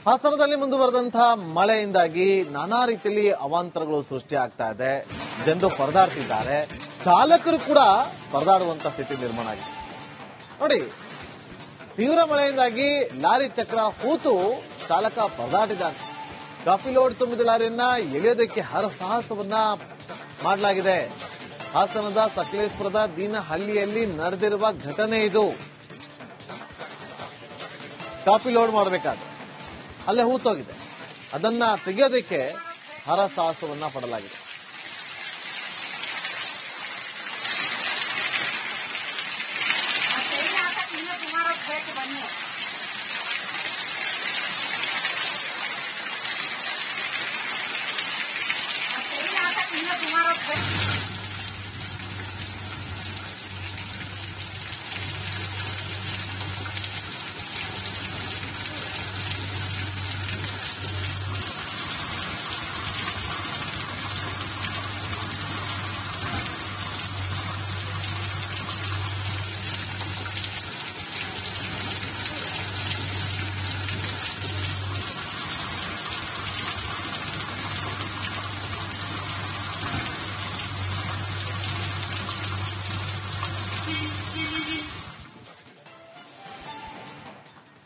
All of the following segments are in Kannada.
ಹಾಸನದಲ್ಲಿ ಮುಂದುವರೆದಂತಹ ಮಳೆಯಿಂದಾಗಿ ನಾನಾ ರೀತಿಯಲ್ಲಿ ಅವಾಂತರಗಳು ಸೃಷ್ಟಿ ಆಗ್ತಾ ಇದೆ. ಜನರು ಪರದಾಡ್ತಿದ್ದಾರೆ, ಚಾಲಕರು ಕೂಡ ಪರದಾಡುವಂತ ಸ್ಥಿತಿ ನಿರ್ಮಾಣ ಆಗಿದೆ. ನೋಡಿ, ತೀವ್ರ ಮಳೆಯಿಂದಾಗಿ ಲಾರಿ ಚಕ್ರ ಹೂತು ಚಾಲಕ ಪರದಾಡಿದ್ದಾನೆ. ಕಾಫಿ ಲೋಡ್ ತುಂಬಿದ ಲಾರಿಯನ್ನ ಎಳೆಯೋದಕ್ಕೆ ಹರಸಾಹಸವನ್ನ ಮಾಡಲಾಗಿದೆ. ಹಾಸನದ ಸಕಲೇಶ್ಪುರದ ದೀನಹಳ್ಳಿಯಲ್ಲಿ ನಡೆದಿರುವ ಘಟನೆ ಇದು. ಕಾಫಿ ಲೋಡ್ ಮಾಡಬೇಕಾದ್ರೆ ಅಲ್ಲೇ ಹೂತೋಗಿದೆ. ಅದನ್ನ ತೆಗೆಯೋದಕ್ಕೆ ಹರಸಾಹಸವನ್ನ ಪಡಲಾಗಿದೆ.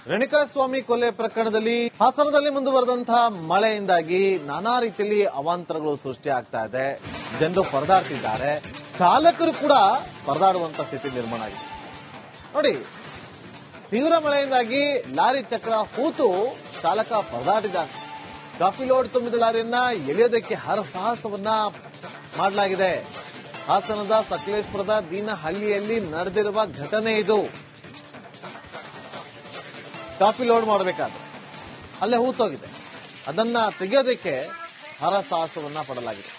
ರೇಣುಕಾಸ್ವಾಮಿ ಕೊಲೆ ಪ್ರಕರಣದಲ್ಲಿ ಹಾಸನದಲ್ಲಿ ಮುಂದುವರೆದಂತಹ ಮಳೆಯಿಂದಾಗಿ ನಾನಾ ರೀತಿಯಲ್ಲಿ ಅವಾಂತರಗಳು ಸೃಷ್ಟಿ ಆಗ್ತಾ ಇದೆ. ಜನರು ಪರದಾಡ್ತಿದ್ದಾರೆ, ಚಾಲಕರು ಕೂಡ ಪರದಾಡುವಂತ ಸ್ಥಿತಿ ನಿರ್ಮಾಣ ಆಗಿದೆ. ನೋಡಿ, ತೀವ್ರ ಮಳೆಯಿಂದಾಗಿ ಲಾರಿ ಚಕ್ರ ಹೂತು ಚಾಲಕ ಪರದಾಡಿದ್ದಾನೆ. ಕಾಫಿ ಲೋಡ್ ತುಂಬಿದ ಲಾರಿಯನ್ನ ಎಳೆಯೋದಕ್ಕೆ ಹರಸಾಹಸವನ್ನ ಮಾಡಲಾಗಿದೆ. ಹಾಸನದ ಸಕಲೇಶ್ಪುರದ ದೀನಹಳ್ಳಿಯಲ್ಲಿ ನಡೆದಿರುವ ಘಟನೆ ಇದು. ಕಾಫಿ ಲೋಡ್ ಮಾಡಬೇಕಾದ್ರೆ ಅಲ್ಲೇ ಹೂತೋಗಿದೆ. ಅದನ್ನ ತೆಗೆಯೋದಕ್ಕೆ ಹರಸಾಹಸವನ್ನ ಪಡಲಾಗಿದೆ.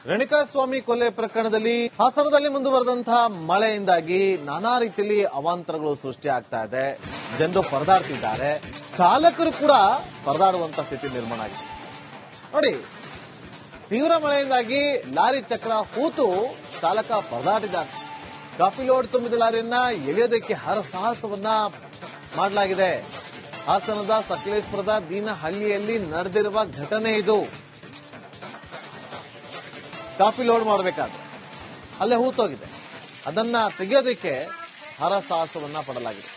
ರೇಣುಕಾಸ್ವಾಮಿ ಕೊಲೆ ಪ್ರಕರಣದಲ್ಲಿ ಹಾಸನದಲ್ಲಿ ಮುಂದುವರೆದಂತಹ ಮಳೆಯಿಂದಾಗಿ ನಾನಾ ರೀತಿಯಲ್ಲಿ ಅವಾಂತರಗಳು ಸೃಷ್ಟಿ ಆಗ್ತಾ ಇದೆ. ಜನರು ಪರದಾಡ್ತಿದ್ದಾರೆ, ಚಾಲಕರು ಕೂಡ ಪರದಾಡುವಂತ ಸ್ಥಿತಿ ನಿರ್ಮಾಣ ಆಗಿದೆ. ನೋಡಿ, ತೀವ್ರ ಮಳೆಯಿಂದಾಗಿ ಲಾರಿ ಚಕ್ರ ಹೂತು ಚಾಲಕ ಪರದಾಡಿದ್ದಾನೆ. ಕಾಫಿ ಲೋಡ್ ತುಂಬಿದ ಲಾರಿಯನ್ನ ಎಳೆಯೋದಕ್ಕೆ ಹರಸಾಹಸವನ್ನ ಮಾಡಲಾಗಿದೆ. ಹಾಸನದ ಸಕಲೇಶ್ಪುರದ ದೀನಹಳ್ಳಿಯಲ್ಲಿ ನಡೆದಿರುವ ಘಟನೆ ಇದು. ಕಾಫಿ ಲೋಡ್ ಮಾಡಬೇಕಾದ್ರೆ ಅಲ್ಲೇ ಹೂತೋಗಿದೆ. ಅದನ್ನ ತೆಗೆಯೋದಕ್ಕೆ ಹರಸಾಹಸವನ್ನ ಪಡಲಾಗಿದೆ.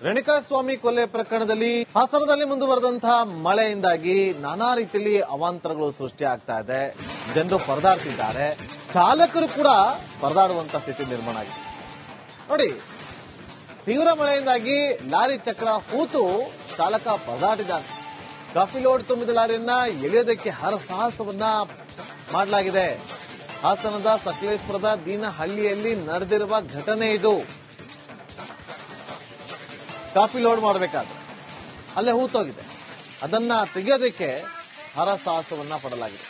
ರೇಣುಕಾಸ್ವಾಮಿ ಕೊಲೆ ಪ್ರಕರಣದಲ್ಲಿ ಹಾಸನದಲ್ಲಿ ಮುಂದುವರೆದಂತಹ ಮಳೆಯಿಂದಾಗಿ ನಾನಾ ರೀತಿಯಲ್ಲಿ ಅವಾಂತರಗಳು ಸೃಷ್ಟಿ ಆಗ್ತಾ ಇದೆ. ಜನರು ಪರದಾಡ್ತಿದ್ದಾರೆ, ಚಾಲಕರು ಕೂಡ ಪರದಾಡುವಂತ ಸ್ಥಿತಿ ನಿರ್ಮಾಣ ಆಗಿದೆ. ನೋಡಿ, ತೀವ್ರ ಮಳೆಯಿಂದಾಗಿ ಲಾರಿ ಚಕ್ರ ಹೂತು ಚಾಲಕ ಪರದಾಡಿದ್ದಾನೆ. ಕಾಫಿ ಲೋಡ್ ತುಂಬಿದ ಲಾರಿಯನ್ನ ಎಳೆಯೋದಕ್ಕೆ ಹರಸಾಹಸವನ್ನ ಮಾಡಲಾಗಿದೆ. ಹಾಸನದ ಸಕಲೇಶ್ಪುರದ ದೀನಹಳ್ಳಿಯಲ್ಲಿ ನಡೆದಿರುವ ಘಟನೆ ಇದು. ಕಾಫಿ ಲೋಡ್ ಮಾಡಬೇಕಾದ್ರೆ ಅಲ್ಲೇ ಹೂತೋಗಿದೆ. ಅದನ್ನ ತೆಗೆಯೋದಕ್ಕೆ ಹರಸಾಹಸವನ್ನ ಪಡಲಾಗಿದೆ.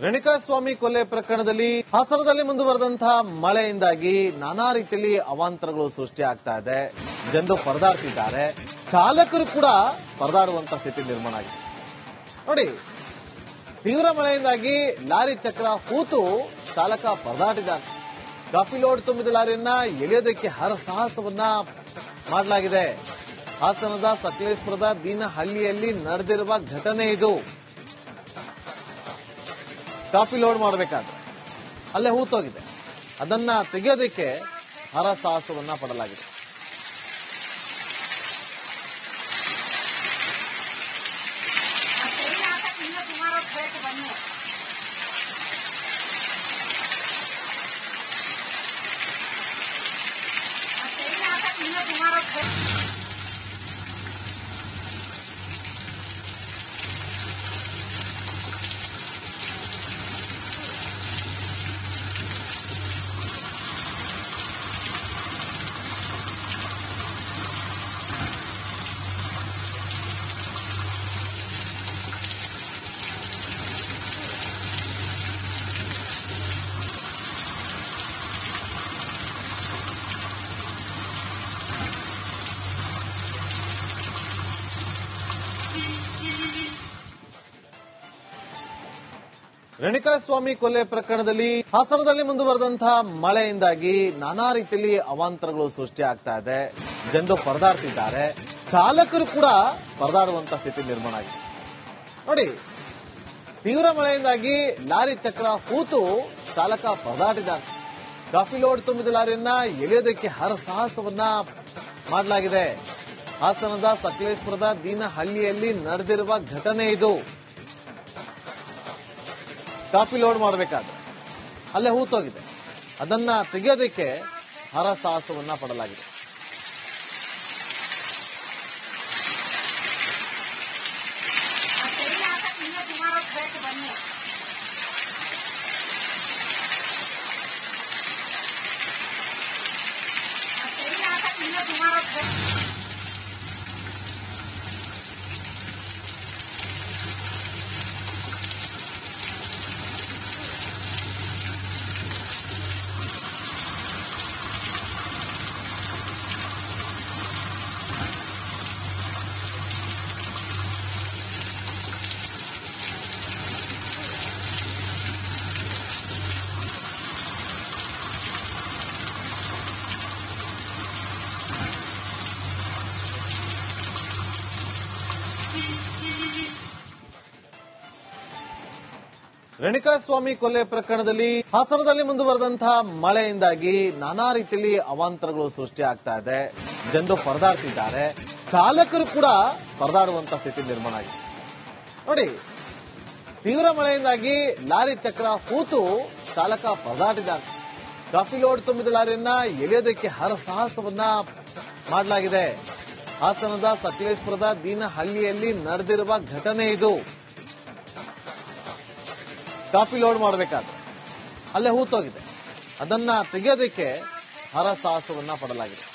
ರೇಣುಕಾಸ್ವಾಮಿ ಕೊಲೆ ಪ್ರಕರಣದಲ್ಲಿ ಹಾಸನದಲ್ಲಿ ಮುಂದುವರೆದಂತಹ ಮಳೆಯಿಂದಾಗಿ ನಾನಾ ರೀತಿಯಲ್ಲಿ ಅವಾಂತರಗಳು ಸೃಷ್ಟಿಯಾಗ್ತಾ ಇದೆ. ಜನರು ಪರದಾಡ್ತಿದ್ದಾರೆ, ಚಾಲಕರು ಕೂಡ ಪರದಾಡುವಂತ ಸ್ಥಿತಿ ನಿರ್ಮಾಣ ಆಗಿದೆ. ನೋಡಿ, ತೀವ್ರ ಮಳೆಯಿಂದಾಗಿ ಲಾರಿ ಚಕ್ರ ಹೂತು ಚಾಲಕ ಪರದಾಟಿದ್ದಾನೆ. ಕಾಫಿ ಲೋಡ್ ತುಂಬಿದ ಲಾರಿಯನ್ನ ಎಳೆಯೋದಕ್ಕೆ ಹರಸಾಹಸವನ್ನ ಮಾಡಲಾಗಿದೆ. ಹಾಸನದ ಸಕಲೇಶ್ಪುರದ ದೀನಹಳ್ಳಿಯಲ್ಲಿ ನಡೆದಿರುವ ಘಟನೆ ಇದು. ಕಾಫಿ ಲೋಡ್ ಮಾಡಬೇಕಾದ್ರೆ ಅಲ್ಲೇ ಹೂತೋಗಿದೆ. ಅದನ್ನ ತೆಗೆಯೋದಕ್ಕೆ ಹರಸಾಹಸವನ್ನ ಪಡಲಾಗಿದೆ. ರೇಣುಕಾಸ್ವಾಮಿ ಕೊಲೆ ಪ್ರಕರಣದಲ್ಲಿ ಹಾಸನದಲ್ಲಿ ಮುಂದುವರೆದಂತಹ ಮಳೆಯಿಂದಾಗಿ ನಾನಾ ರೀತಿಯಲ್ಲಿ ಅವಾಂತರಗಳು ಸೃಷ್ಟಿಯಾಗ್ತಾ ಇದೆ. ಜನರು ಪರದಾಡ್ತಿದ್ದಾರೆ, ಚಾಲಕರು ಕೂಡ ಪರದಾಡುವಂತ ಸ್ಥಿತಿ ನಿರ್ಮಾಣ ಆಗಿದೆ. ನೋಡಿ, ತೀವ್ರ ಮಳೆಯಿಂದಾಗಿ ಲಾರಿ ಚಕ್ರ ಹೂತು ಚಾಲಕ ಪರದಾಟಿದ್ದಾನೆ. ಕಾಫಿ ಲೋಡ್ ತುಂಬಿದ ಲಾರಿಯನ್ನ ಎಳೆಯೋದಕ್ಕೆ ಹರಸಾಹಸವನ್ನ ಮಾಡಲಾಗಿದೆ. ಹಾಸನದ ಸಕಲೇಶ್ಪುರದ ದೀನಹಳ್ಳಿಯಲ್ಲಿ ನಡೆದಿರುವ ಘಟನೆ ಇದು. ಕಾಫಿ ಲೋಡ್ ಮಾಡಬೇಕಾದ್ರೆ ಅಲ್ಲೇ ಹೂತೋಗಿದೆ. ಅದನ್ನ ತೆಗೆಯೋದಕ್ಕೆ ಹರಸಾಹಸವನ್ನ ಪಡಲಾಗಿದೆ. ರೇಣುಕಾಸ್ವಾಮಿ ಕೊಲೆ ಪ್ರಕರಣದಲ್ಲಿ ಹಾಸನದಲ್ಲಿ ಮುಂದುವರೆದಂತಹ ಮಳೆಯಿಂದಾಗಿ ನಾನಾ ರೀತಿಯಲ್ಲಿ ಅವಾಂತರಗಳು ಸೃಷ್ಟಿಯಾಗ್ತಾ ಇದೆ. ಜನರು ಪರದಾಡ್ತಿದ್ದಾರೆ, ಚಾಲಕರು ಕೂಡ ಪರದಾಡುವಂತ ಸ್ಥಿತಿ ನಿರ್ಮಾಣ ಆಗಿದೆ. ನೋಡಿ, ತೀವ್ರ ಮಳೆಯಿಂದಾಗಿ ಲಾರಿ ಚಕ್ರ ಹೂತು ಚಾಲಕ ಪರದಾಟಿದ್ದಾನೆ. ಕಾಫಿ ಲೋಡ್ ತುಂಬಿದ ಲಾರಿಯನ್ನ ಎಳೆಯೋದಕ್ಕೆ ಹರಸಾಹಸವನ್ನ ಮಾಡಲಾಗಿದೆ. ಹಾಸನದ ಸಕಲೇಶ್ಪುರದ ದೀನಹಳ್ಳಿಯಲ್ಲಿ ನಡೆದಿರುವ ಘಟನೆ ಇದು. ಕಾಫಿ ಲೋಡ್ ಮಾಡಬೇಕಾದ್ರೆ ಅಲ್ಲೇ ಹೂತೋಗಿದೆ. ಅದನ್ನ ತೆಗೆಯೋದಕ್ಕೆ ಹರಸಾಹಸವನ್ನ ಪಡಲಾಗಿದೆ.